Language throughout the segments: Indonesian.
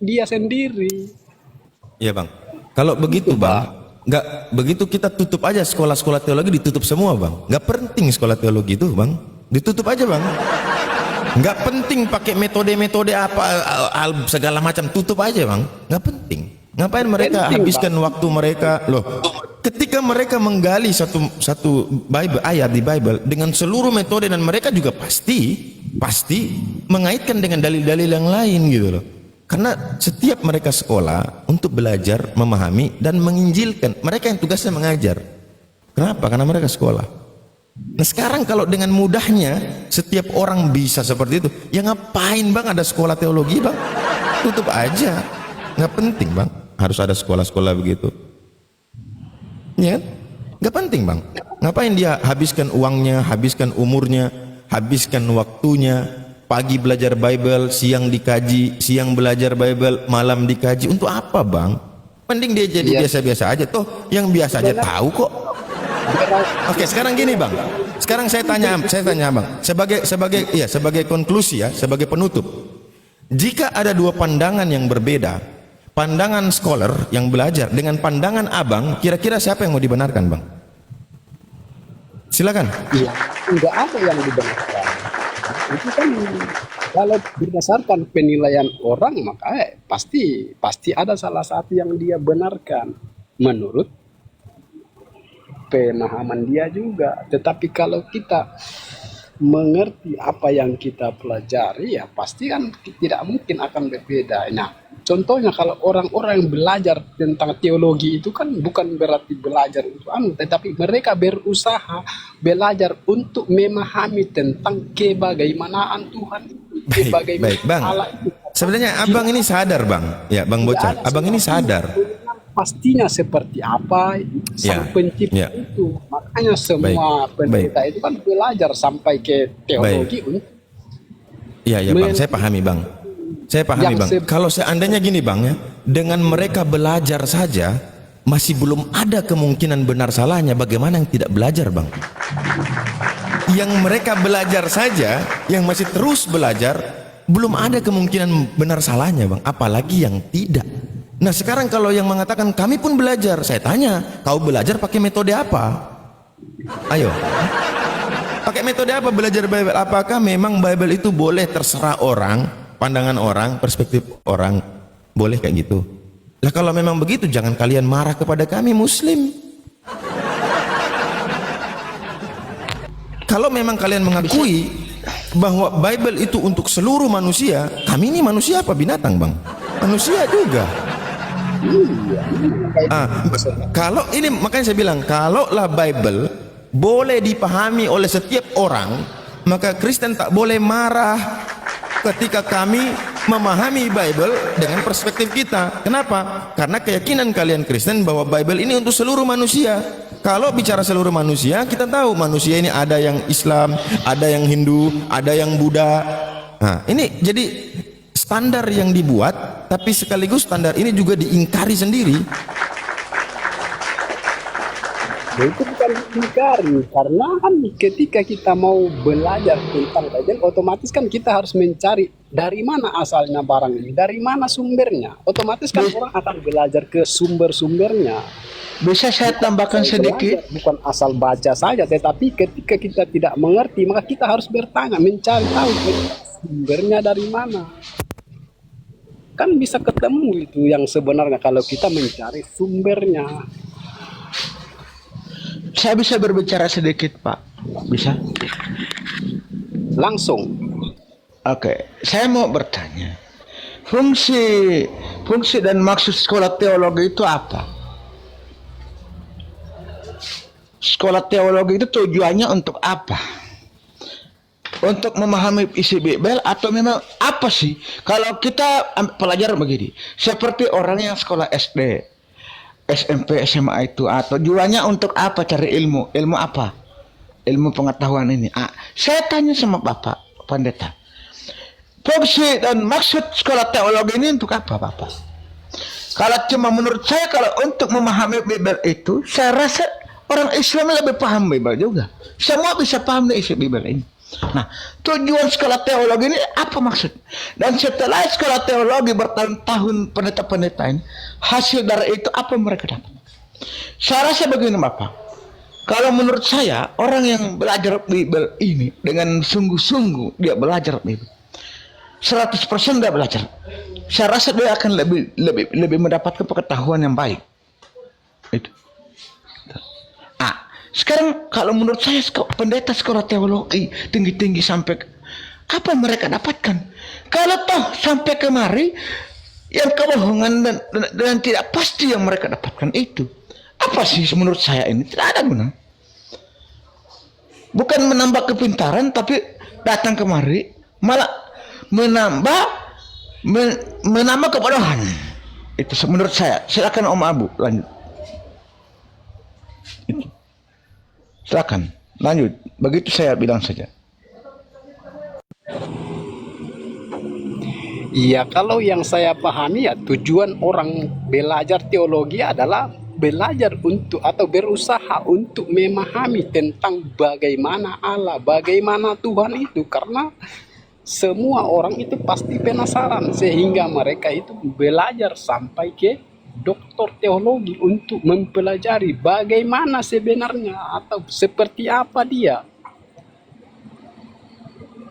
dia sendiri. Iya bang. Kalau begitu bang, nggak begitu kita tutup aja sekolah-sekolah teologi, ditutup semua bang. Nggak penting sekolah teologi itu bang, ditutup aja bang. Nggak penting pakai metode-metode apa segala macam, tutup aja bang. Nggak penting. Ngapain mereka Penting, habiskan waktu mereka loh? Ketika mereka menggali satu Bible, ayat di Bible dengan seluruh metode, dan mereka juga pasti mengaitkan dengan dalil-dalil yang lain gitu loh. Karena setiap mereka sekolah untuk belajar, memahami dan menginjilkan. Mereka yang tugasnya mengajar. Kenapa? Karena mereka sekolah. Nah sekarang kalau dengan mudahnya setiap orang bisa seperti itu, ya ngapain bang ada sekolah teologi bang? Tutup aja. Nggak penting bang harus ada sekolah-sekolah begitu. Ya kan? Nggak penting bang. Ngapain dia habiskan uangnya, habiskan umurnya, habiskan waktunya, pagi belajar Bible, siang dikaji, siang belajar Bible, malam dikaji. Untuk apa bang? Mending dia jadi biasa-biasa aja. Toh yang biasa aja tahu kok. Oke, sekarang gini bang. Sekarang saya tanya bang. Sebagai konklusi ya, sebagai penutup. Jika ada dua pandangan yang berbeda, pandangan scholar yang belajar dengan pandangan abang, kira-kira siapa yang mau dibenarkan bang? Silakan. Iya, enggak ada yang dibenarkan. Itu kan kalau berdasarkan penilaian orang, maka pasti ada salah satu yang dia benarkan menurut pemahaman dia juga. Tetapi kalau kita mengerti apa yang kita pelajari, ya pasti kan tidak mungkin akan berbeda. Nah, contohnya kalau orang-orang yang belajar tentang teologi itu kan bukan berarti belajar untuk tetapi mereka berusaha belajar untuk memahami tentang kebagaimanaan Tuhan, Baik bang. Allah itu. Sebenarnya abang ini sadar bang, ya bang Bocah. Abang ini sadar. Pastinya seperti apa sang pencipta itu. Makanya semua pencipta itu kan belajar sampai ke teologi. Iya bang, saya pahami bang. Saya pahami bang. Kalau seandainya gini bang ya, dengan mereka belajar saja masih belum ada kemungkinan benar salahnya, bagaimana yang tidak belajar bang? Yang mereka belajar saja, yang masih terus belajar, belum ada kemungkinan benar salahnya bang, apalagi yang tidak. Nah sekarang kalau yang mengatakan kami pun belajar, saya tanya, kau belajar pakai metode apa? Ayo, pakai metode apa belajar Bible? Apakah memang Bible itu boleh terserah orang, pandangan orang, perspektif orang, boleh kayak gitu? Lah kalau memang begitu, jangan kalian marah kepada kami Muslim. Kalau memang kalian mengakui bahwa Bible itu untuk seluruh manusia, kami ini manusia apa binatang bang? Manusia juga. Kalau ini makanya saya bilang, kalaulah Bible boleh dipahami oleh setiap orang, maka Kristen tak boleh marah ketika kami memahami Bible dengan perspektif kita. Kenapa? Karena keyakinan kalian Kristen bahwa Bible ini untuk seluruh manusia. Kalau bicara seluruh manusia, kita tahu manusia ini ada yang Islam, ada yang Hindu, ada yang Buddha. Nah, ini jadi standar yang dibuat, tapi sekaligus standar ini juga diingkari sendiri. Ya, itu bukan diingkari, karena kan ketika kita mau belajar tentang Bible, otomatis kan kita harus mencari dari mana asalnya barang ini, dari mana sumbernya. Otomatis kan orang akan belajar ke sumber-sumbernya. Bisa saya tambahkan sedikit? Bukan asal baca saja, tetapi ketika kita tidak mengerti, maka kita harus bertanya, mencari tahu sumbernya dari mana. Kan bisa ketemu itu yang sebenarnya kalau kita mencari sumbernya. Saya bisa berbicara sedikit Pak? Bisa? Langsung. Oke, saya mau bertanya. Fungsi dan maksud sekolah teologi itu apa? Sekolah teologi itu tujuannya untuk apa? Untuk memahami isi Bible atau memang apa sih? Kalau kita pelajar begini, seperti orang yang sekolah SD, SMP, SMA itu, atau tujuannya untuk apa cari ilmu? Ilmu apa? Ilmu pengetahuan ini. Saya tanya sama Bapak Pendeta, fungsi dan maksud sekolah teologi ini untuk apa Bapak? Kalau cuma menurut saya, kalau untuk memahami Bible itu, saya rasa orang Islam lebih paham Bible juga. Semua bisa paham isi Bible ini. Nah, tujuan sekolah teologi ini apa maksud? Dan setelah sekolah teologi bertahun-tahun pendeta-pendeta ini, hasil dari itu apa mereka dapat? Saya rasa begini Bapak, kalau menurut saya orang yang belajar Bible ini dengan sungguh-sungguh dia belajar Bible, 100% dia belajar. Saya rasa dia akan lebih mendapatkan pengetahuan yang baik. Itu. Sekarang kalau menurut saya pendeta sekolah teologi tinggi-tinggi sampai apa yang mereka dapatkan? Kalau toh sampai kemari yang kebohongan dan tidak pasti yang mereka dapatkan itu. Apa sih menurut saya ini? Tidak ada guna. Bukan menambah kepintaran tapi datang kemari malah menambah kebodohan. Itu menurut saya. Silakan Om Abu lanjut. Itu. Silakan lanjut. Begitu saya bilang saja. Iya, kalau yang saya pahami ya tujuan orang belajar teologi adalah belajar untuk atau berusaha untuk memahami tentang bagaimana Allah, bagaimana Tuhan itu, karena semua orang itu pasti penasaran sehingga mereka itu belajar sampai ke doktor teologi untuk mempelajari bagaimana sebenarnya atau seperti apa dia.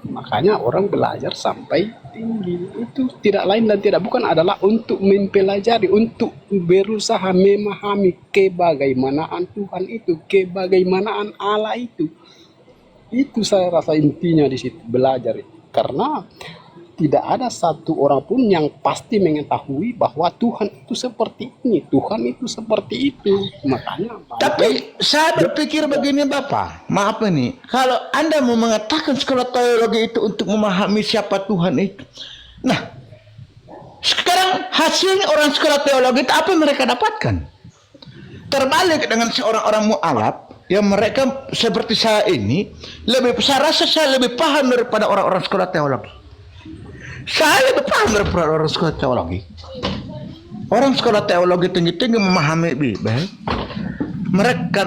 Makanya orang belajar sampai tinggi itu tidak lain dan tidak bukan adalah untuk mempelajari, untuk berusaha memahami kebagaimanaan Tuhan itu, kebagaimanaan Allah itu. Itu saya rasa intinya di situ belajar itu. Karena tidak ada satu orang pun yang pasti mengetahui bahwa Tuhan itu seperti ini, Tuhan itu seperti itu. Makanya tapi saya berpikir begini Bapak, maaf ini, kalau Anda mau mengatakan sekolah teologi itu untuk memahami siapa Tuhan itu, nah sekarang hasilnya orang sekolah teologi itu apa yang mereka dapatkan? Terbalik dengan seorang orang mu'alaf yang mereka seperti saya ini, saya rasa saya lebih paham daripada orang-orang sekolah teologi. Saya lebih paham daripada orang sekolah teologi. Orang sekolah teologi tinggi-tinggi memahami Bible. Mereka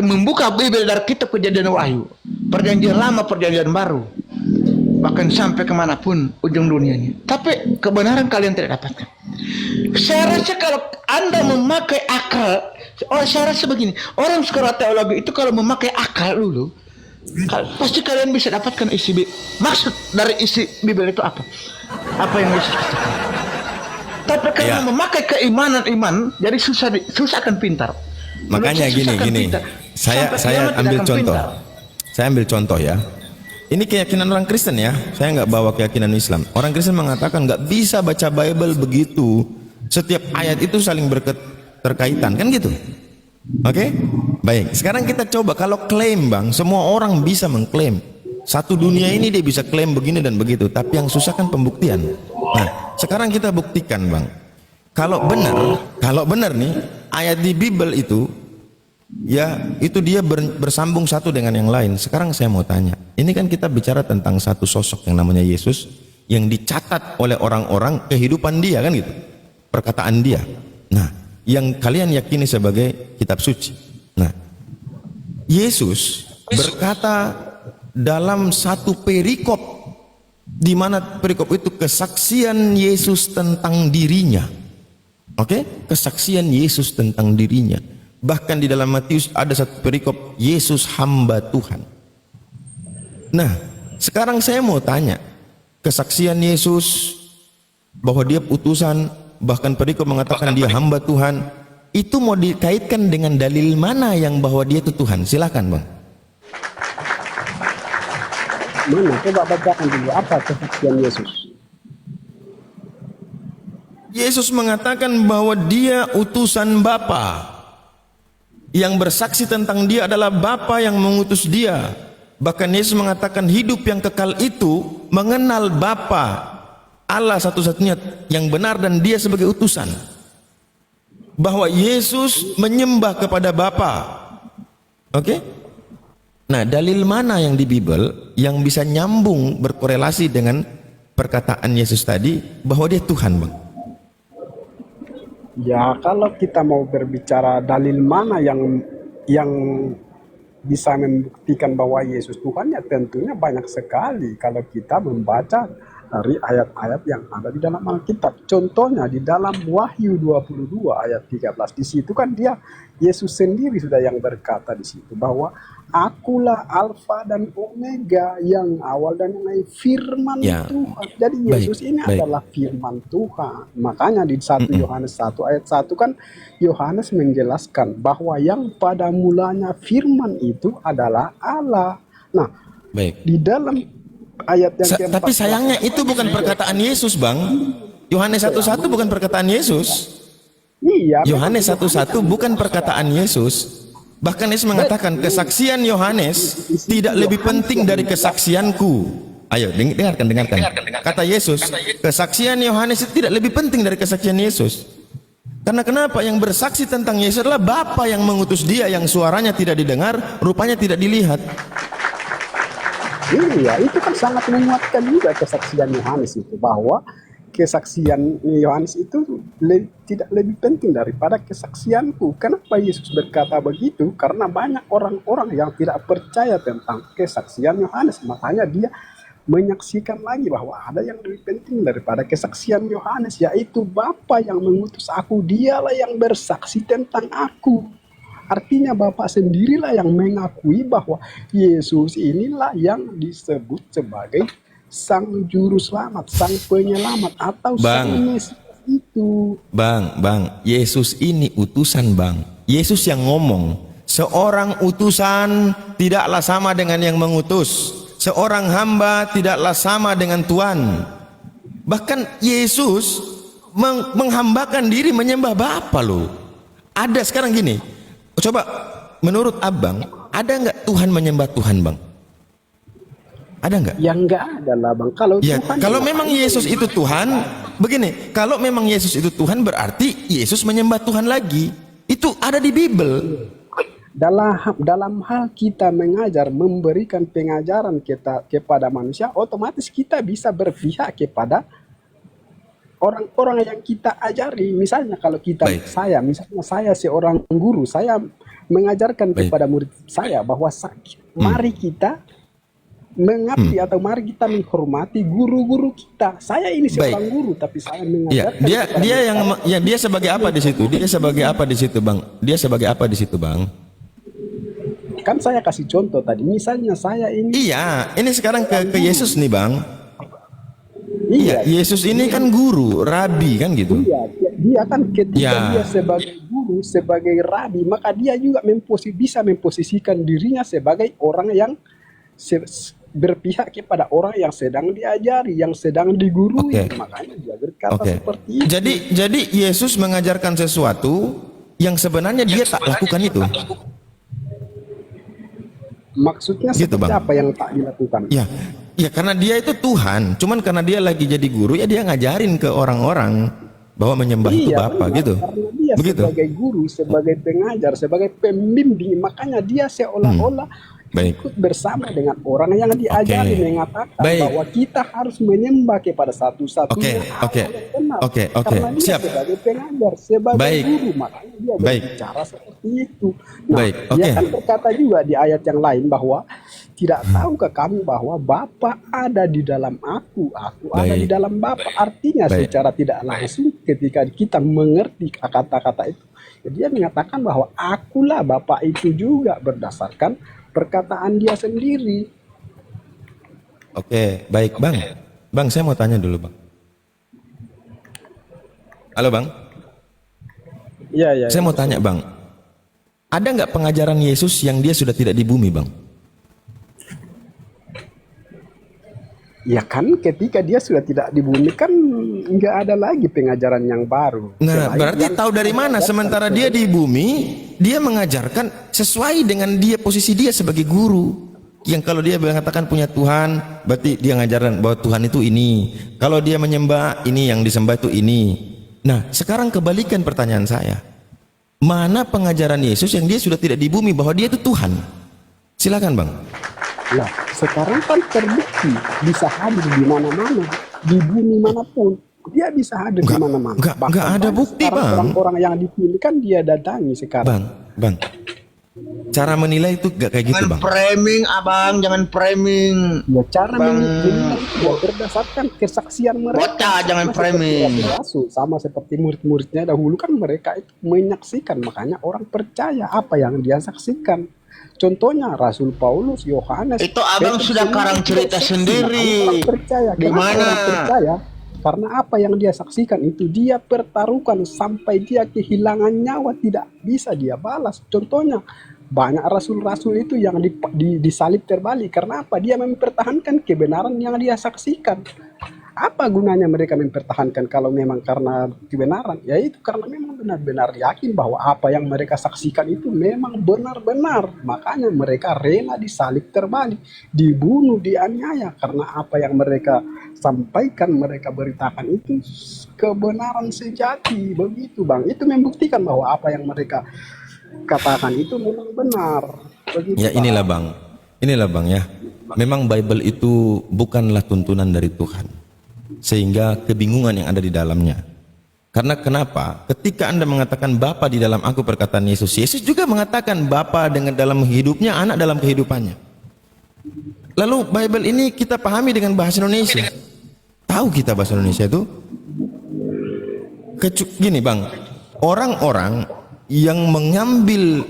membuka Bible dari kitab Kejadian Wahyu, Perjanjian Lama, Perjanjian Baru, bahkan sampai kemanapun ujung dunianya. Tapi kebenaran kalian tidak dapatkan. Saya rasa kalau Anda memakai akal, saya rasa begini, orang sekolah teologi itu kalau memakai akal dulu, pasti kalian bisa dapatkan isi maksud dari isi Bible itu apa yang Yesus katakan. Tapi kalau memakai keimanan iman, jadi susah akan pintar. Makanya gini, saya ambil contoh. Saya ambil contoh ya. Ini keyakinan orang Kristen ya. Saya nggak bawa keyakinan Islam. Orang Kristen mengatakan nggak bisa baca Bible begitu. Setiap ayat itu saling berkaitan kan gitu. Oke, baik. Sekarang kita coba kalau klaim bang, semua orang bisa mengklaim. Satu dunia ini dia bisa klaim begini dan begitu. Tapi yang susah kan pembuktian. Nah, sekarang kita buktikan bang. Kalau benar nih ayat di Bible itu, ya itu dia bersambung satu dengan yang lain. Sekarang saya mau tanya, ini kan kita bicara tentang satu sosok yang namanya Yesus, yang dicatat oleh orang-orang kehidupan dia kan gitu, perkataan dia. Nah, yang kalian yakini sebagai kitab suci. Nah, Yesus berkata dalam satu perikop, di mana perikop itu kesaksian Yesus tentang dirinya. Oke, kesaksian Yesus tentang dirinya. Bahkan di dalam Matius ada satu perikop, Yesus hamba Tuhan. Nah, sekarang saya mau tanya, kesaksian Yesus bahwa dia utusan, bahkan perikop mengatakan dia hamba Tuhan, itu mau dikaitkan dengan dalil mana yang bahwa dia itu Tuhan? Silakan bang. mana? Coba bacakan dulu apa kesaksian Yesus. Yesus mengatakan bahwa dia utusan Bapa. Yang bersaksi tentang dia adalah Bapa yang mengutus dia. Bahkan Yesus mengatakan hidup yang kekal itu mengenal Bapa, Allah satu-satunya yang benar, dan dia sebagai utusan. Bahwa Yesus menyembah kepada Bapa. Oke? Nah, dalil mana yang di Bible yang bisa nyambung berkorelasi dengan perkataan Yesus tadi bahwa dia Tuhan, Bang? Ya, kalau kita mau berbicara dalil mana yang bisa membuktikan bahwa Yesus Tuhan ya tentunya banyak sekali kalau kita membaca dari ayat-ayat yang ada di dalam Alkitab. Contohnya di dalam Wahyu 22 ayat 13, di situ kan dia Yesus sendiri sudah yang berkata di situ bahwa akulah Alfa dan Omega, yang awal dan yang akhir, firman Ya, Tuhan. Jadi baik, Yesus ini baik. adalah firman Tuhan. Makanya di 1 Yohanes 1 ayat 1 kan Yohanes menjelaskan bahwa yang pada mulanya firman itu adalah Allah. Nah, Baik. di dalam ayat yang keempat, Tapi sayangnya itu bukan perkataan Yesus, Bang. Yohanes 1:1 bukan perkataan Yesus. iya, Yohanes 1:1 bukan perkataan Yesus. Bahkan Yesus mengatakan kesaksian Yohanes tidak lebih penting dari kesaksianku. Ayo dengarkan. Kata Yesus, kesaksian Yohanes itu tidak lebih penting dari kesaksian Yesus. Karena kenapa? Yang bersaksi tentang Yesus adalah Bapa yang mengutus dia, yang suaranya tidak didengar, rupanya tidak dilihat. iya, itu kan sangat menguatkan juga kesaksian Yohanes itu, bahwa kesaksian Yohanes itu tidak lebih penting daripada kesaksianku. Kenapa Yesus berkata begitu? Karena banyak orang-orang yang tidak percaya tentang kesaksian Yohanes, makanya dia menyaksikan lagi bahwa ada yang lebih penting daripada kesaksian Yohanes, yaitu Bapa yang mengutus aku, dialah yang bersaksi tentang aku. Artinya Bapa sendirilah yang mengakui bahwa Yesus inilah yang disebut sebagai Sang Juru Selamat, Sang Penyelamat, atau Sang Bang. Mesias itu. Bang, Yesus ini utusan, Bang. Yesus yang ngomong, seorang utusan tidaklah sama dengan yang mengutus. Seorang hamba tidaklah sama dengan Tuhan. Bahkan Yesus menghambakan diri menyembah Bapa loh. Ada sekarang gini, coba menurut Abang, ada nggak Tuhan menyembah Tuhan, Bang? Ada nggak? Yang enggak ada lah Bang. Kalau Ya, Tuhan, kalau memang Yesus itu Tuhan, begini, kalau memang Yesus itu Tuhan berarti Yesus menyembah Tuhan lagi. Itu ada di Bible. dalam hal kita mengajar, memberikan pengajaran kita kepada manusia, otomatis kita bisa berpihak kepada orang-orang yang kita ajari. Misalnya kalau Baik. misalnya saya seorang guru, saya mengajarkan Baik. kepada murid saya bahwa mari kita mengabdi atau mari kita menghormati guru-guru kita. Saya ini seorang guru, tapi saya Ya, mengajarkan kepada dia sebagai apa di situ? Dia sebagai apa di situ, Bang? Dia sebagai apa di situ, Bang? kan saya kasih contoh tadi. Misalnya saya ini, Iya, ini sekarang ke Yesus nih, Bang. iya, Iya, Yesus ini kan guru, rabi kan gitu. iya, dia kan ketika Ya. dia sebagai guru, sebagai rabi, maka dia juga bisa memposisikan dirinya sebagai orang yang berpihak kepada orang yang sedang diajari, yang sedang digurui. Oke. Makanya dia berkata Oke. seperti itu. Jadi Yesus mengajarkan sesuatu yang sebenarnya dia tak lakukan itu. Maksudnya Gitu, seperti Bang. apa yang tak dilakukan? Ya karena dia itu Tuhan, cuman karena dia lagi jadi guru ya dia ngajarin ke orang-orang bahwa menyembah itu Bapa benar. gitu. Karena dia Begitu. sebagai guru, sebagai pengajar, sebagai pembimbing, makanya dia seolah-olah Baik. ikut bersama dengan orang yang diajari, Oke. mengatakan Baik. bahwa kita harus menyembah kepada satu-satunya Allah Oke. yang benar. Oke. Karena dia Siap. sebagai pengajar, sebagai Baik. guru, makanya dia Baik. berbicara seperti itu. Nah, Baik. dia Oke. kan berkata juga di ayat yang lain bahwa tidak tahukah kamu bahwa Bapa ada di dalam aku ada Baik. di dalam Bapa. Artinya Baik. secara tidak langsung ketika kita mengerti kata-kata itu, dia mengatakan bahwa akulah Bapa itu juga berdasarkan perkataan dia sendiri. Oke, baik Bang. Bang, saya mau tanya dulu, Bang. Halo, Bang. Iya. Saya mau tanya, Bang. Ada nggak pengajaran Yesus yang dia sudah tidak di bumi, Bang? Ya kan ketika dia sudah tidak di bumi kan nggak ada lagi pengajaran yang baru. Nah, Selain berarti yang tahu dari mana? Sementara dia di bumi, dia mengajarkan sesuai dengan dia posisi dia sebagai guru. Yang kalau dia mengatakan punya Tuhan, berarti dia ngajaran bahwa Tuhan itu ini. Kalau dia menyembah, ini yang disembah itu ini. Nah, sekarang kebalikan pertanyaan saya. Mana pengajaran Yesus yang dia sudah tidak di bumi bahwa dia itu Tuhan? Silakan, Bang. Lah, sekarang kan terbukti bisa hadir di mana-mana, di bumi manapun. Dia bisa hadir di mana-mana. Enggak Bahkan ada bukti, sekarang Bang. orang-orang yang dipilih kan dia datangi sekarang. Bang. Cara menilai itu gak kayak gitu, Jangan Bang. framing, abang, jangan framing. Ya cara Bang. menilai itu ya berdasarkan kesaksian mereka. Bocah, jangan Sama framing. seperti rasul, sama seperti murid-muridnya dahulu kan mereka itu menyaksikan, makanya orang percaya apa yang dia saksikan. Contohnya Rasul Paulus, Yohanes. Itu abang Petrus, sudah semua karang itu cerita saksi. sendiri. Makanya orang percaya. Di Kenapa mana? orang percaya? Karena apa yang dia saksikan itu dia pertaruhkan sampai dia kehilangan nyawa, tidak bisa dia balas. Contohnya banyak rasul-rasul itu yang disalib terbalik. Karena apa? Dia mempertahankan kebenaran yang dia saksikan. Apa gunanya mereka mempertahankan kalau memang karena kebenaran? Ya itu karena memang benar-benar yakin bahwa apa yang mereka saksikan itu memang benar-benar. Makanya mereka rela disalib terbalik, dibunuh, dianiaya. Karena apa yang mereka sampaikan, mereka beritakan itu kebenaran sejati. Begitu Bang. Itu membuktikan bahwa apa yang mereka katakan itu memang benar. Begitu, Ya Bang. inilah Bang ya. Memang Bible itu bukanlah tuntunan dari Tuhan. Sehingga kebingungan yang ada di dalamnya. Karena kenapa? Ketika Anda mengatakan Bapa di dalam aku perkataan Yesus, Yesus juga mengatakan Bapa dengan dalam hidupnya, anak dalam kehidupannya. Lalu Bible ini kita pahami dengan bahasa Indonesia. Tahu kita bahasa Indonesia itu? Gini Bang, orang-orang yang mengambil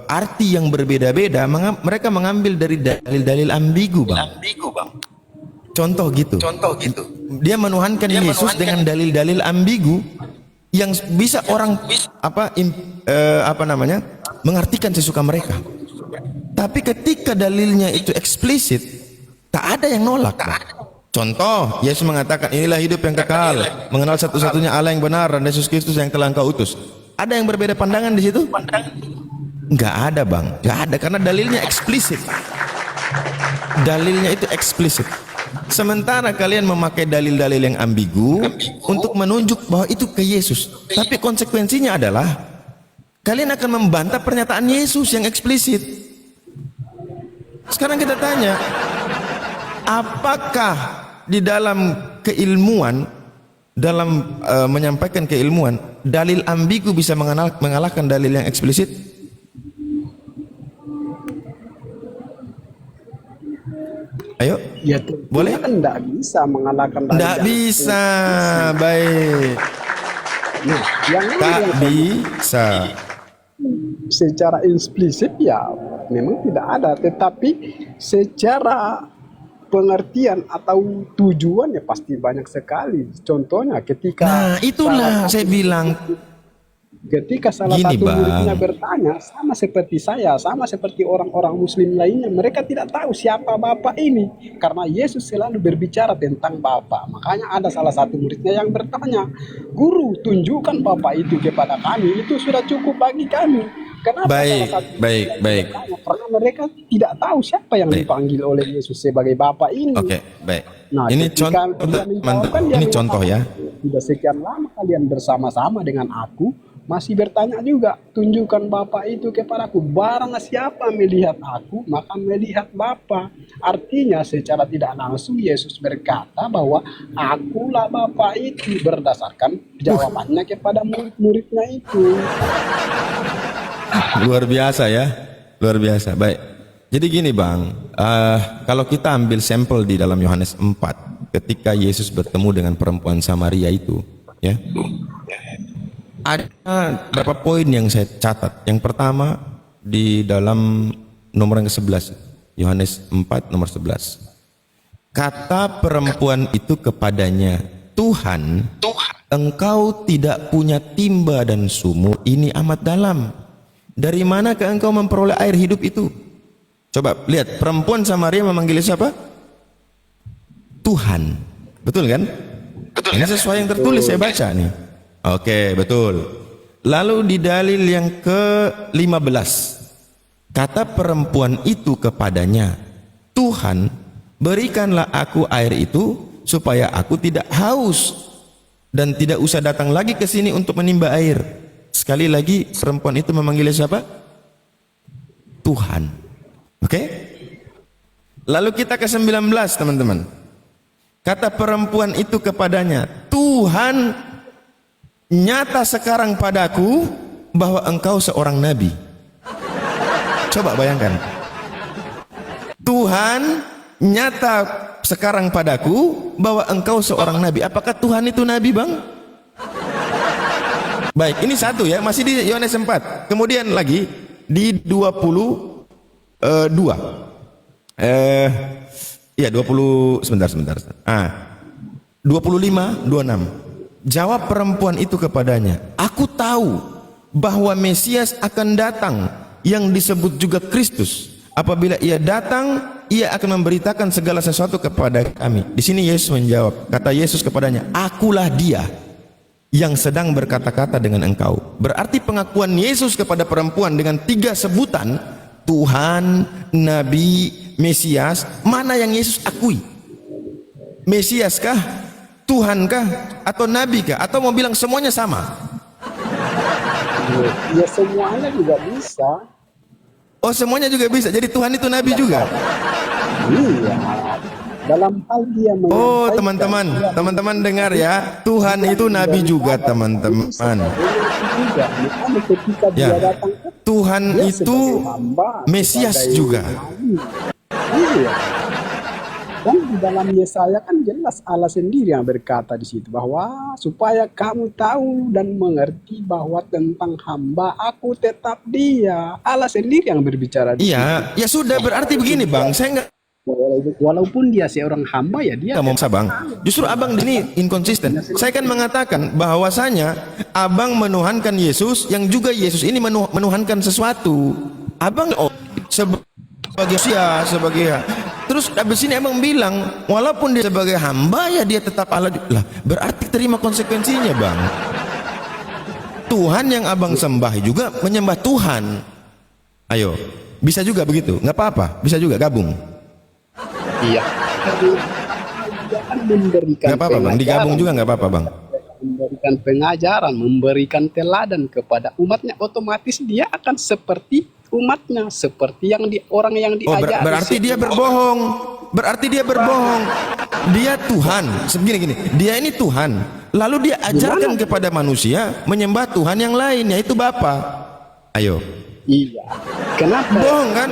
arti yang berbeda-beda, mereka mengambil dari dalil-dalil ambigu Bang. Contoh gitu. Dia menuhankan Yesus dengan dalil-dalil ambigu yang bisa orang mengartikan sesuka mereka. Tapi ketika dalilnya itu eksplisit, tak ada yang nolak. Bang. Contoh, Yesus mengatakan inilah hidup yang kekal, mengenal satu-satunya Allah yang benar dan Yesus Kristus yang telah Engkau utus. Ada yang berbeda pandangan di situ? Enggak ada Bang, enggak ada karena dalilnya eksplisit. Dalilnya itu eksplisit. Sementara kalian memakai dalil-dalil yang ambigu untuk menunjuk bahwa itu ke Yesus. Tapi konsekuensinya adalah kalian akan membantah pernyataan Yesus yang eksplisit. Sekarang kita tanya, apakah di dalam keilmuan, dalam menyampaikan keilmuan, dalil ambigu bisa mengalahkan dalil yang eksplisit? Ayo, Ya, boleh? kan tidak bisa mengalahkan dalil Tidak yang bisa, baik. Nah, yang ini Tak yang bisa. secara implisit ya memang tidak ada, tetapi secara pengertian atau tujuan ya pasti banyak sekali. Contohnya ketika Nah, itulah saya bilang. salah Gini, satu Bang. muridnya bertanya, sama seperti saya, sama seperti orang-orang muslim lainnya, mereka tidak tahu siapa Bapa ini karena Yesus selalu berbicara tentang Bapa. Makanya ada salah satu muridnya yang bertanya, "Guru, tunjukkan Bapa itu kepada kami, itu sudah cukup bagi kami." Kenapa Baik, salah satu baik, muridnya baik. bertanya? Karena mereka tidak tahu siapa yang Baik. dipanggil oleh Yesus sebagai Bapa ini. Oke, baik. Nah, Ini ketika contoh, dia menjawabkan, dia ini contoh ya. mengatakan, "Sudah sekian lama kalian bersama-sama dengan aku, masih bertanya juga, tunjukkan Bapa itu kepadaku. Barang siapa melihat aku, maka melihat Bapa." Artinya secara tidak langsung Yesus berkata bahwa akulah Bapa itu berdasarkan jawabannya kepada murid-muridnya itu. Luar biasa ya, luar biasa. Baik. Jadi gini Bang, kalau kita ambil sampel di dalam Yohanes 4, ketika Yesus bertemu dengan perempuan Samaria itu, ya, ada beberapa poin yang saya catat. Yang pertama di dalam nomor yang ke-11, Yohanes 4 nomor 11. Kata perempuan itu kepadanya, Tuhan, engkau tidak punya timba dan sumur ini amat dalam. Dari manakah engkau memperoleh air hidup itu? Coba lihat, perempuan Samaria memanggil siapa? Tuhan. Betul kan? Ini sesuai yang tertulis, saya baca nih. Oke, betul. Lalu di dalil yang ke-15, kata perempuan itu kepadanya, Tuhan, berikanlah aku air itu supaya aku tidak haus dan tidak usah datang lagi ke sini untuk menimba air. Sekali lagi perempuan itu memanggil siapa? Tuhan. Oke? Lalu kita ke 19 teman-teman. Kata perempuan itu kepadanya, Tuhan, nyata sekarang padaku bahwa engkau seorang nabi. Coba bayangkan. Tuhan nyata sekarang padaku bahwa engkau seorang nabi. Apakah Tuhan itu nabi, Bang? Baik, ini satu ya, masih di Yohanes 4. Kemudian lagi di 22. Ya 20 sebentar. 25, 26. Jawab perempuan itu kepadanya, aku tahu bahwa Mesias akan datang yang disebut juga Kristus. Apabila ia datang, ia akan memberitakan segala sesuatu kepada kami. Di sini Yesus menjawab, kata Yesus kepadanya, akulah dia yang sedang berkata-kata dengan engkau. Berarti pengakuan Yesus kepada perempuan dengan 3 sebutan, Tuhan, Nabi, Mesias, mana yang Yesus akui? Mesias kah? Tuhan kah? Atau Nabi kah? Atau mau bilang semuanya sama? Ya semuanya juga bisa. Oh, semuanya juga bisa. Jadi Tuhan itu Nabi juga. Iya. Dalam hal dia Oh, menyampaikan, teman-teman dengar ya. Tuhan itu Nabi juga, teman-teman. juga. Makanya ketika dia Ya. datang, Tuhan dia itu sebagai hamba, Mesias sebagai juga. nabi. Iya. Dan di dalam Yesaya kan jelas Allah sendiri yang berkata di situ bahwa supaya kamu tahu dan mengerti bahwa tentang hamba aku tetap dia. Allah sendiri yang berbicara di situ. Iya, ya sudah berarti begini, Bang. Saya nggak Walaupun dia seorang hamba ya dia mau usah, Bang. Justru Abang ini inkonsisten. Saya kan mengatakan bahwasanya Abang menuhankan Yesus yang juga Yesus ini menuhankan sesuatu. Abang sebagai manusia, sebagai terus habis ini Abang bilang walaupun dia sebagai hamba ya dia tetap Allah. Lah, berarti terima konsekuensinya, Bang. Tuhan yang Abang sembah juga menyembah Tuhan. Ayo, bisa juga begitu? Nggak apa-apa, bisa juga gabung. Iya. Dia kan memberikan Nggak apa-apa, Bang. Digabung juga nggak apa-apa, Bang. memberikan pengajaran, memberikan teladan kepada umatnya, otomatis dia akan seperti umatnya, seperti yang orang yang diajari. Berarti dia berbohong. Berarti dia berbohong. Dia Tuhan. Begini, dia ini Tuhan. Lalu dia ajarkan kepada manusia menyembah Tuhan yang lain, yaitu Bapa. Ayo. Iya. Kenapa? Bohong kan?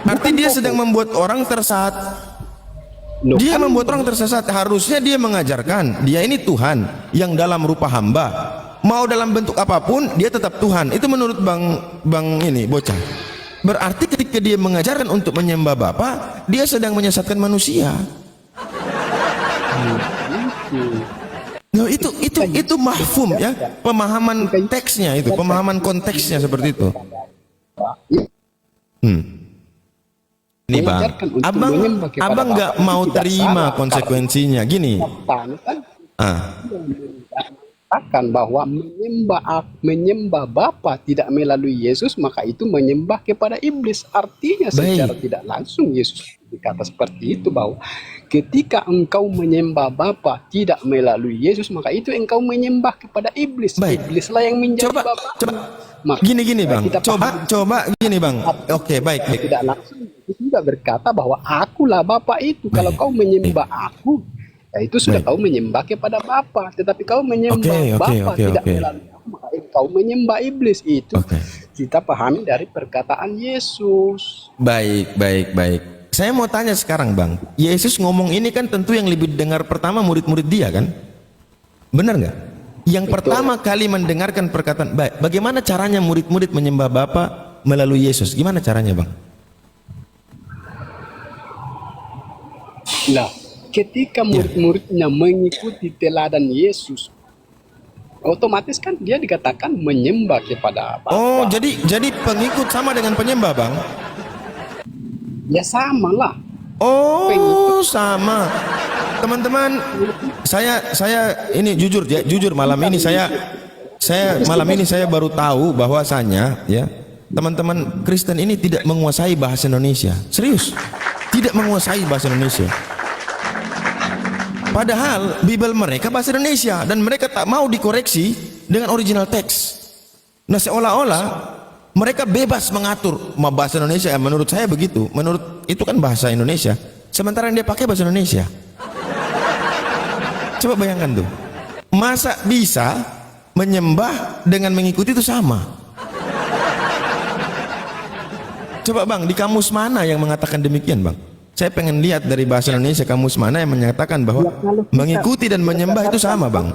Berarti dia sedang membuat orang tersesat. Loh, Dia kan membuat orang tersesat. Harusnya dia mengajarkan dia ini Tuhan yang dalam rupa hamba. Mau dalam bentuk apapun dia tetap Tuhan. Itu menurut Bang ini bocah. Berarti ketika dia mengajarkan untuk menyembah Bapa, dia sedang menyesatkan manusia. Nah, itu mahfum ya, pemahaman teksnya itu, pemahaman konteksnya seperti itu. Ini Bang, abang nggak mau terima konsekuensinya. Gini, akan bahwa menyembah Bapa tidak melalui Yesus, maka itu menyembah kepada iblis. Artinya secara tidak langsung Yesus berkata seperti itu, bahwa ketika engkau menyembah Bapa tidak melalui Yesus, maka itu engkau menyembah kepada iblis. Iblislah yang menjadi Bapa. Gini Bang, coba gini Bang. Oke, baik. Tidak langsung Yesus juga berkata bahwa akulah Bapa itu. Kalau kau menyembah aku, ya itu sudah kau menyembah kepada Bapa. Tetapi kau menyembah Bapa tidak melalui aku, maka kau menyembah iblis. Itu kita pahami dari perkataan Yesus. Baik. Saya mau tanya sekarang Bang, Yesus ngomong ini kan tentu yang lebih dengar pertama murid-murid dia kan? Benar nggak? Yang pertama kali mendengarkan perkataan, bagaimana caranya murid-murid menyembah Bapa melalui Yesus? Gimana caranya Bang? Nah, ketika murid-muridnya mengikuti teladan Yesus, otomatis kan dia dikatakan menyembah kepada Bapa. Oh, jadi pengikut sama dengan penyembah Bang? Ya sama lah. Oh, pengikut. Sama. Teman-teman, saya ini jujur malam ini saya baru tahu bahwasanya ya teman-teman Kristen ini tidak menguasai bahasa Indonesia. Serius, tidak menguasai bahasa Indonesia. Padahal Bible mereka bahasa Indonesia dan mereka tak mau dikoreksi dengan original teks. Nah, seolah-olah mereka bebas mengatur bahasa Indonesia. Menurut saya begitu. Menurut itu kan bahasa Indonesia. Sementara yang dia pakai bahasa Indonesia. Coba bayangkan tuh. Masa bisa menyembah dengan mengikuti itu sama? Coba bang, di kamus mana yang mengatakan demikian bang? Saya pengen lihat dari bahasa Indonesia kamus mana yang menyatakan bahwa Ya, kalau kita mengikuti dan menyembah itu sama bang.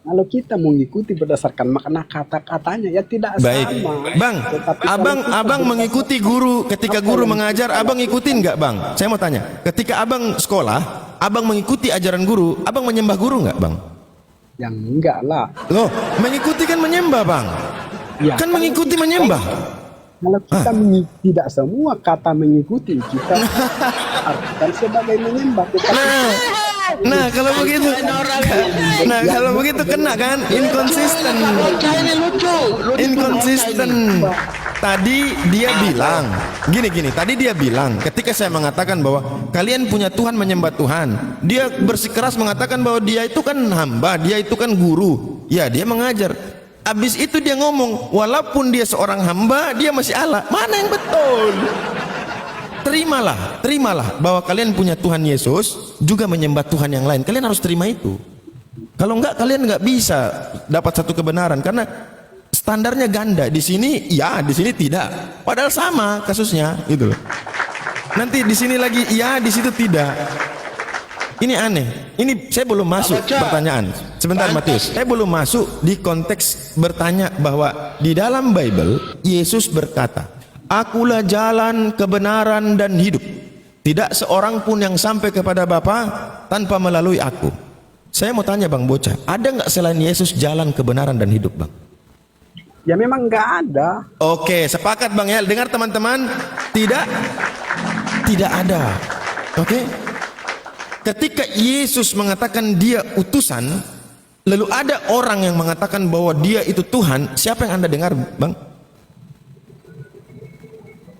Kalau kita mengikuti berdasarkan makna kata-katanya ya tidak Baik, sama. bang. Tetapi kalau Abang kita abang mengikuti guru ketika guru mengajar, abang ikutin nggak bang? Saya mau tanya, ketika abang sekolah, abang mengikuti ajaran guru, abang menyembah guru nggak bang? yang enggak lah. Loh, mengikuti kan menyembah bang? Ya, Kan mengikuti menyembah. kalau kita tidak semua kata mengikuti kita artikan sebagai menyembah. Nah kalau begitu, nah kalau begitu kena kan? Inkonsisten. Bocah ini lucu. Inkonsisten. Tadi dia bilang gini, tadi dia bilang ketika saya mengatakan bahwa kalian punya Tuhan menyembah Tuhan, dia bersikeras mengatakan bahwa dia itu kan hamba, dia itu kan guru, ya dia mengajar. Habis itu dia ngomong walaupun dia seorang hamba dia masih Allah. Mana yang betul? Terimalah bahwa kalian punya Tuhan Yesus juga menyembah Tuhan yang lain. Kalian harus terima itu. Kalau enggak kalian enggak bisa dapat satu kebenaran karena standarnya ganda. Di sini ya, di sini tidak. Padahal sama kasusnya, gitu loh. Nanti di sini lagi ya, di situ tidak. Ini aneh. Ini saya belum masuk pertanyaan. Sebentar Matius. Saya belum masuk di konteks bertanya bahwa di dalam Bible Yesus berkata, "Akulah jalan, kebenaran dan hidup. Tidak seorang pun yang sampai kepada Bapa tanpa melalui aku." Saya mau tanya Bang Bocah, ada nggak selain Yesus jalan, kebenaran dan hidup, Bang? Ya memang nggak ada. Oke, sepakat Bang ya. Dengar teman-teman, tidak ada. Oke. Ketika Yesus mengatakan dia utusan, lalu ada orang yang mengatakan bahwa dia itu Tuhan, siapa yang Anda dengar, Bang?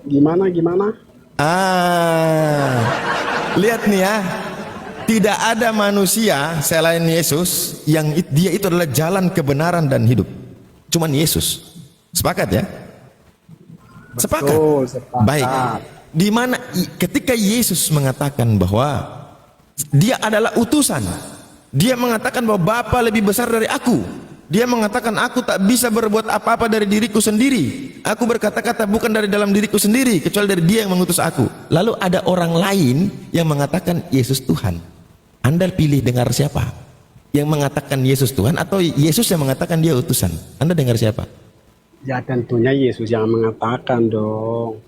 Gimana? Lihat nih ya. Tidak ada manusia selain Yesus yang dia itu adalah jalan, kebenaran dan hidup. Cuman Yesus. Sepakat ya? Sepakat. Betul, sepakat. Baik. Di mana ketika Yesus mengatakan bahwa dia adalah utusan, dia mengatakan bahwa Bapa lebih besar dari aku. Dia mengatakan aku tak bisa berbuat apa-apa dari diriku sendiri. Aku berkata-kata bukan dari dalam diriku sendiri, kecuali dari Dia yang mengutus aku. Lalu ada orang lain yang mengatakan Yesus Tuhan. Anda pilih dengar siapa? Yang mengatakan Yesus Tuhan atau Yesus yang mengatakan dia utusan? Anda dengar siapa? Ya tentunya Yesus yang mengatakan dong.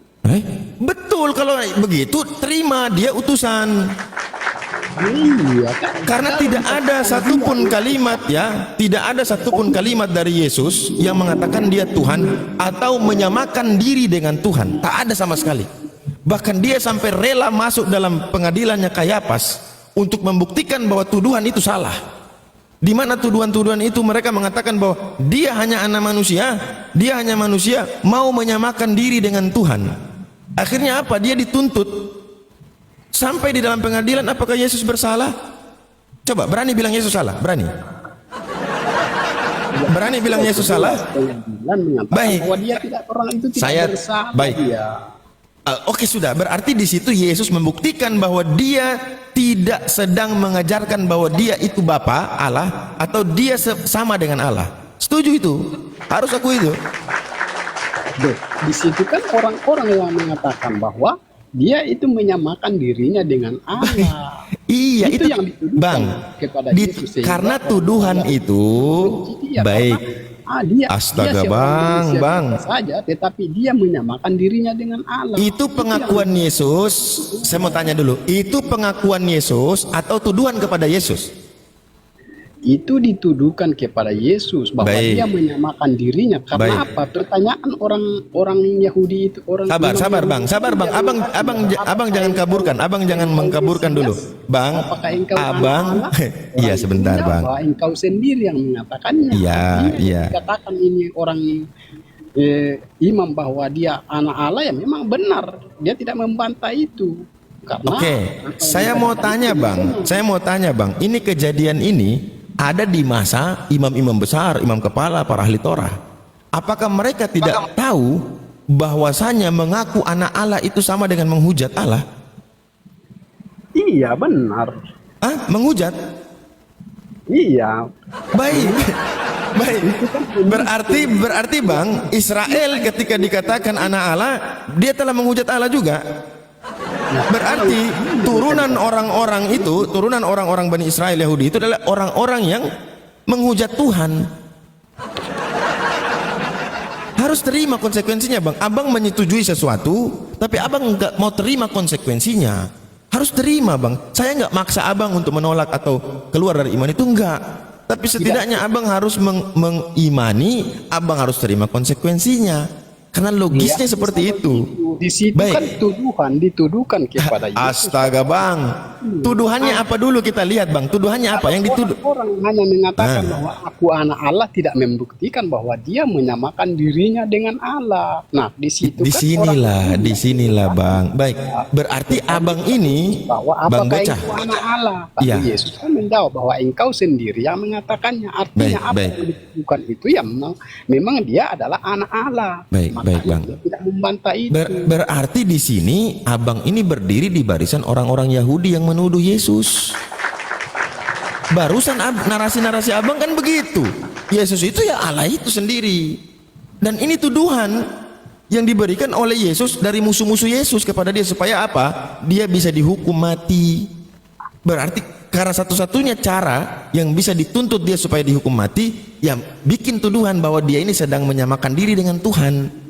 Betul, kalau begitu terima dia utusan. Iya kan? Karena tidak ada satupun kalimat ya, tidak ada satupun kalimat dari Yesus yang mengatakan dia Tuhan atau menyamakan diri dengan Tuhan. Tak ada sama sekali. Bahkan dia sampai rela masuk dalam pengadilannya Kayafas untuk membuktikan bahwa tuduhan itu salah. Di mana tuduhan-tuduhan itu mereka mengatakan bahwa dia hanya anak manusia, dia hanya manusia mau menyamakan diri dengan Tuhan. Akhirnya apa? Dia dituntut. Sampai di dalam pengadilan, apakah Yesus bersalah? Coba berani bilang Yesus salah, berani bilang Yesus salah? Baik. Bahwa dia tidak, orang itu tidak bersalah. Baik. Oke sudah, berarti di situ Yesus membuktikan bahwa dia tidak sedang mengajarkan bahwa dia itu Bapa Allah atau dia sama dengan Allah. Setuju itu? Harus aku itu. Di situ kan orang-orang yang mengatakan bahwa dia itu menyamakan dirinya dengan Allah. Iya, itu yang dituduhkan Bang. kepada Yesus, Karena tuduhan itu baik. Astaga Bang. Saja, tetapi dia menyamakan dirinya dengan Allah. Itu pengakuan Yesus. Saya mau tanya dulu, itu pengakuan Yesus atau tuduhan kepada Yesus? Itu dituduhkan kepada Yesus bahwa dia menyamakan dirinya. Karena apa? Pertanyaan orang Yahudi itu, orang sabar Bang. Abang jangan kaburkan. Abang jangan mengkaburkan dulu, Bang. Abang, iya sebentar Bang. Engkau sendiri yang mengatakannya. Iya. Katakan ini orang imam bahwa dia anak Allah, ya memang benar. Dia tidak membantah itu. Oke, saya mau tanya Bang. Ini kejadian ini ada di masa imam-imam besar, imam kepala, para ahli Torah. Apakah mereka tidak tahu bahwasanya mengaku anak Allah itu sama dengan menghujat Allah? Iya benar. Menghujat? Iya. Baik. Baik. Berarti Bang, Israel ketika dikatakan anak Allah, dia telah menghujat Allah juga. Berarti turunan orang-orang Bani Israel Yahudi itu adalah orang-orang yang menghujat Tuhan. Harus terima konsekuensinya, Bang. Abang menyetujui sesuatu, tapi abang nggak mau terima konsekuensinya. Harus terima, Bang. Saya nggak maksa abang untuk menolak atau keluar dari iman itu, enggak. Tapi setidaknya abang harus mengimani, abang harus terima konsekuensinya. Karena logisnya seperti itu. Di situ Baik. kan dituduhkan kepada Yesus. Astaga, Bang. Tuduhannya apa dulu kita lihat, Bang? Tuduhannya apa yang dituduh? Orang hanya mengatakan bahwa aku anak Allah, tidak membuktikan bahwa dia menyamakan dirinya dengan Allah. Nah, di situ disinilah, Bang. Baik. Berarti abang ini, bahwa Bang apakah Bocah. engkau anak Allah? Tapi Iya. Yesus kan menjawab bahwa engkau sendiri yang mengatakannya. Artinya apa Baik. yang dituduhkan itu ya memang dia adalah anak Allah. Baik, Makanya Bang. dia tidak membantah itu. Berarti di sini abang ini berdiri di barisan orang-orang Yahudi yang menuduh Yesus. Barusan narasi-narasi abang kan begitu. Yesus itu ya Allah itu sendiri. Dan ini tuduhan yang diberikan oleh Yesus dari musuh-musuh Yesus kepada dia supaya apa? Dia bisa dihukum mati. Berarti karena satu-satunya cara yang bisa dituntut dia supaya dihukum mati, yang bikin tuduhan bahwa dia ini sedang menyamakan diri dengan Tuhan.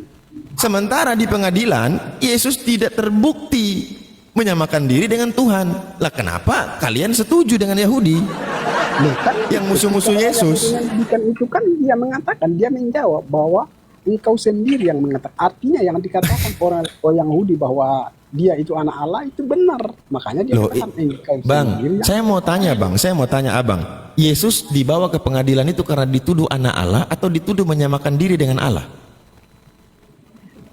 Sementara di pengadilan Yesus tidak terbukti menyamakan diri dengan Tuhan. Lah kenapa kalian setuju dengan Yahudi yang musuh-musuh Yesus? Bukan itu kan dia mengatakan, dia menjawab bahwa engkau sendiri yang mengatakan. Artinya yang dikatakan orang Yahudi bahwa dia itu anak Allah itu benar. Makanya dia katakan engkau Bang, sendiri. saya mau tanya abang. Yesus dibawa ke pengadilan itu karena dituduh anak Allah atau dituduh menyamakan diri dengan Allah?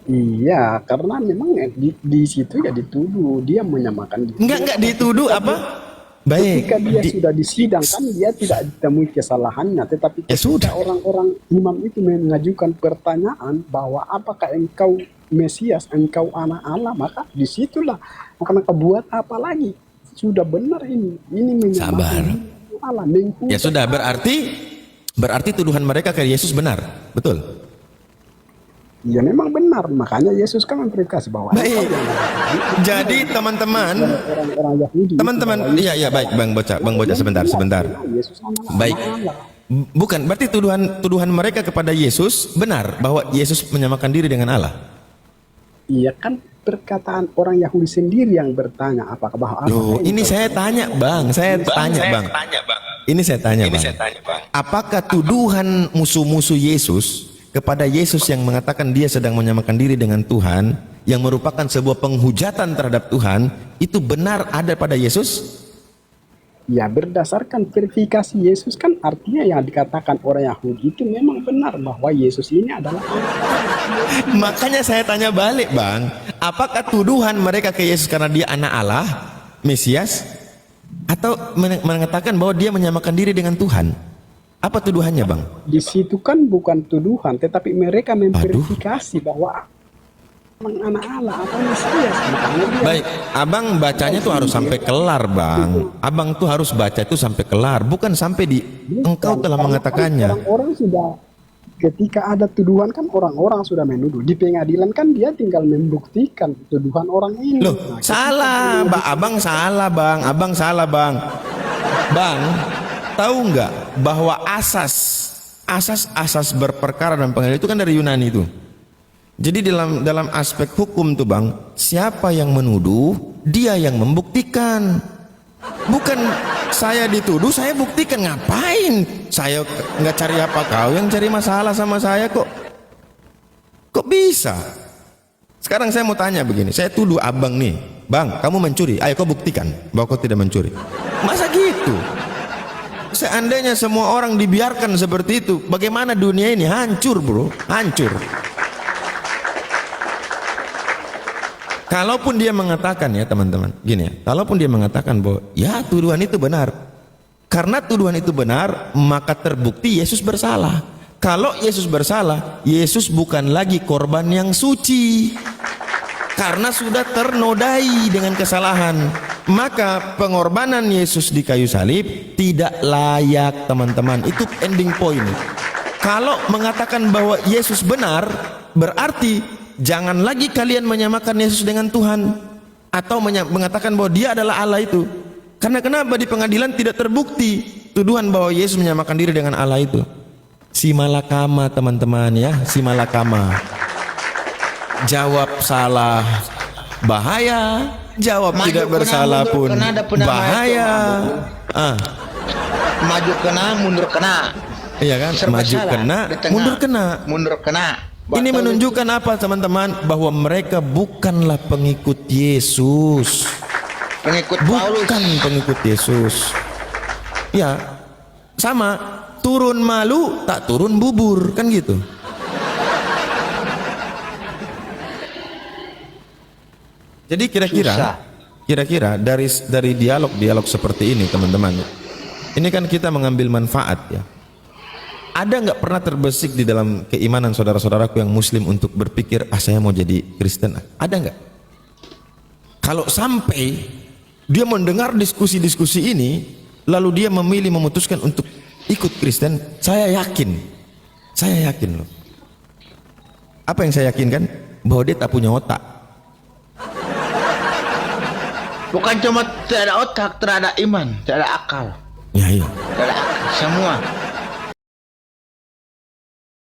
Iya, karena memang di situ ya dituduh dia menyamakan diri. Enggak dituduh apa? Baik. Ketika dia sudah disidangkan, dia tidak ditemui kesalahannya. Tetapi Ya sudah. ketika orang-orang imam itu mengajukan pertanyaan bahwa apakah engkau Mesias, engkau anak Allah, maka disitulah maka buat apa lagi? Sudah benar ini menyamakan Sabar. diri Allah. Menghujat. Ya sudah, berarti tuduhan mereka ke Yesus benar, betul? Ya memang benar, makanya Yesus kan memverifikasi bahwa Baik. Jadi teman-teman, orang-orang Yahudi, iya baik, Bang Bocah sebentar. Yesus anak Baik. Allah. Bukan, berarti tuduhan mereka kepada Yesus benar bahwa Yesus menyamakan diri dengan Allah. Iya kan perkataan orang Yahudi sendiri yang bertanya apakah bahwa Loh, ini saya tanya, Bang. Ini saya tanya, Bang. Apakah tuduhan musuh-musuh Yesus kepada Yesus yang mengatakan dia sedang menyamakan diri dengan Tuhan, yang merupakan sebuah penghujatan terhadap Tuhan, itu benar ada pada Yesus? Ya berdasarkan verifikasi Yesus kan artinya yang dikatakan orang Yahudi itu memang benar bahwa Yesus ini adalah Allah. Makanya saya tanya balik, Bang. Apakah tuduhan mereka ke Yesus karena dia anak Allah, Mesias, atau mengatakan bahwa dia menyamakan diri dengan Tuhan? Apa tuduhannya, Bang? Di situ kan bukan tuduhan, tetapi mereka memverifikasi bahwa memang anak Allah atau Mesias. Makanya dia Baik, abang bacanya tuh harus sampai kelar, Bang. Abang tuh harus baca itu sampai kelar, bukan sampai di engkau telah mengatakannya. Orang-orang sudah, ketika ada tuduhan kan orang-orang sudah menuduh. Di pengadilan kan dia tinggal membuktikan tuduhan orang ini. Loh, Nah, salah, abang salah, Bang. Bang, tahu nggak bahwa asas berperkara dan pengadilan itu kan dari Yunani itu. Jadi dalam aspek hukum tuh, Bang, siapa yang menuduh, dia yang membuktikan. Bukan saya dituduh, saya buktikan. Ngapain? Saya nggak cari apa, kau yang cari masalah sama saya kok. Kok bisa? Sekarang saya mau tanya begini, saya tuduh abang nih, Bang, kamu mencuri, ayo kau buktikan bahwa kau tidak mencuri. Masa gitu? Seandainya semua orang dibiarkan seperti itu, bagaimana dunia ini? Hancur, bro, hancur. Kalaupun dia mengatakan, ya teman-teman, gini ya, kalaupun dia mengatakan bahwa ya tuduhan itu benar, karena tuduhan itu benar, maka terbukti Yesus bersalah. Kalau Yesus bersalah, Yesus bukan lagi korban yang suci, karena sudah ternodai dengan kesalahan. Maka pengorbanan Yesus di kayu salib tidak layak, teman-teman. Itu ending point. kalau mengatakan bahwa Yesus benar, berarti jangan lagi kalian menyamakan Yesus dengan Tuhan atau mengatakan bahwa dia adalah Allah itu. Karena kenapa? Di pengadilan tidak terbukti tuduhan bahwa Yesus menyamakan diri dengan Allah itu. Si malakama teman-teman ya, si malakama. Jawab salah bahaya, jawab Maju tidak kena, bersalah mundur pun kena, ada penama bahaya. Maju kena, mundur kena. Iya kan? Serba Maju salah. kena, Di tengah. mundur kena. Mundur kena. Ini Batal menunjukkan apa teman-teman? Bahwa mereka bukanlah pengikut Yesus. pengikut Paulus. Bukan pengikut Yesus. Ya, sama. Turun malu, tak turun bubur. Kan gitu. Jadi Susah. kira-kira dari dialog seperti ini teman-teman, ini kan kita mengambil manfaat ya. Ada nggak pernah terbesit di dalam keimanan saudara-saudaraku yang Muslim untuk berpikir, saya mau jadi Kristen? Ada nggak? Kalau sampai dia mendengar diskusi-diskusi ini, lalu dia memilih memutuskan untuk ikut Kristen, saya yakin loh. Apa yang saya yakinkan? Bahwa dia tak punya otak. Bukan cuma tidak ada otak, tidak ada iman, tidak ada akal. Ya iya. Tidak ada akal. Semua.